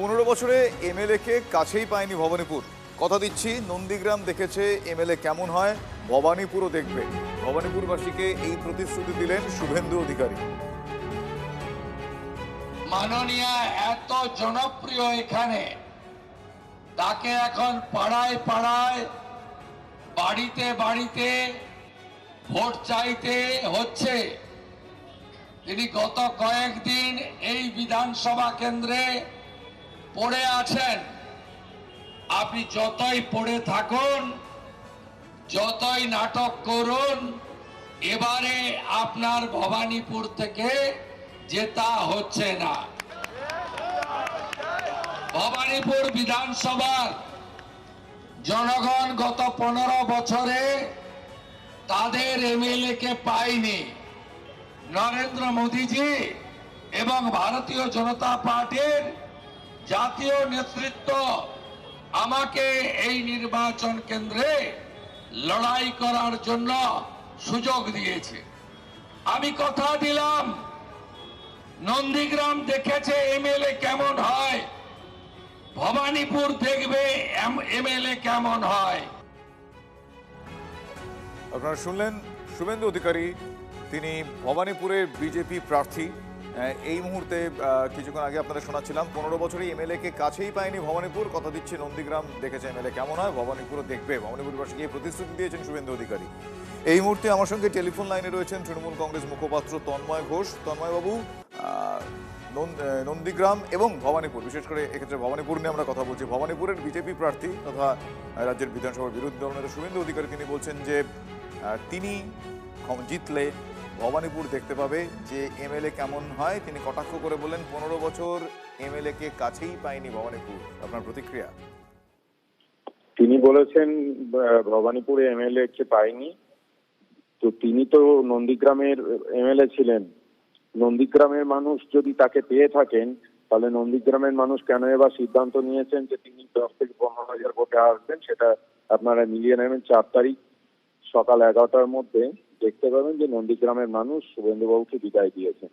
15 বছরে এমএলএ কে কাছেই পায়নি ভবানীপুর। কথা দিচ্ছি নন্দীগ্রাম দেখেছে এমএলএ কেমন হয়, ভবানীপুরও দেখবে। ভবানীপুরবাসীকে এই প্রতিশ্রুতি দিলেন শুভেন্দু অধিকারী। মাননীয় এত জনপ্রিয় এখানে, তাকে এখন পাড়ায় পাড়ায় বাড়িতে বাড়িতে ভোট চাইতে হচ্ছে। তিনি গত কয়েকদিন এই বিধানসভা কেন্দ্রে পড়ে আছেন। আপনি যতই পড়ে থাকুন, যতই নাটক করুন, এবারে আপনার ভবানীপুর থেকে জেতা হচ্ছে না। ভবানীপুর বিধানসভার জনগণ গত 15 বছরে তাদের এমএলএ কে পায়নি। নরেন্দ্র মোদীজি এবং ভারতীয় জনতা পার্টির জাতীয় নেতৃত্ব আমাকে এই নির্বাচন কেন্দ্রে লড়াই করার জন্য সুযোগ দিয়েছে। আমি কথা দিলাম, নন্দীগ্রাম দেখেছে এমএলএ কেমন হয়, ভবানীপুর দেখবে এমএলএ কেমন হয়। আপনারা শুনলেন শুভেন্দু অধিকারী, তিনি ভবানীপুরের বিজেপি প্রার্থী। এই মুহূর্তে কিছুক্ষণ আগে আপনারা শোনাচ্ছিলাম 15 বছরে এমএলএ কে কাছেই পায়নি ভবানীপুর। কথা দিচ্ছে নন্দীগ্রাম দেখেছে এমএলএ কেমন হয়, ভবানীপুরও দেখবে। ভবানীপুরবাসীকে এই প্রতিশ্রুতি দিয়েছেন শুভেন্দু অধিকারী। এই মুহূর্তে আমার সঙ্গে টেলিফোন লাইনে রয়েছেন তৃণমূল কংগ্রেস মুখপাত্র তন্ময় ঘোষ। তন্ময়বাবু, নন্দীগ্রাম এবং ভবানীপুর, বিশেষ করে এক্ষেত্রে ভবানীপুর নিয়ে আমরা কথা বলছি। ভবানীপুরের বিজেপি প্রার্থী তথা রাজ্যের বিধানসভার বিরোধী দলনেতা শুভেন্দু অধিকারী তিনি বলছেন যে তিনি জিতলে ভবানীপুর দেখতে পাবে যে এমএলএ কেমন হয়। তিনি কটাক্ষ করে বললেন 15 বছর এমএলএ কে কাছেই পায়নি ভবানীপুর। আপনার প্রতিক্রিয়া? তিনি বলেছেন ভবানীপুরে এমএলএ কে পায়নি, তো তিনি তো নন্দীগ্রামের এমএলএ ছিলেন। নন্দীগ্রামের মানুষ যদি তাকে পেয়ে থাকেন, তাহলে নন্দীগ্রামের মানুষ কেন এবার সিদ্ধান্ত নিয়েছেন যে তিনি 10 থেকে 15,000 ভোটে আসবেন, সেটা আপনারা মিলিয়ে নেবেন। 4 তারিখ সকাল 11টার মধ্যে দেখতে পাবেন যে নন্দীগ্রামের মানুষ শুভেন্দুবাবুকে বিদায় দিয়েছেন।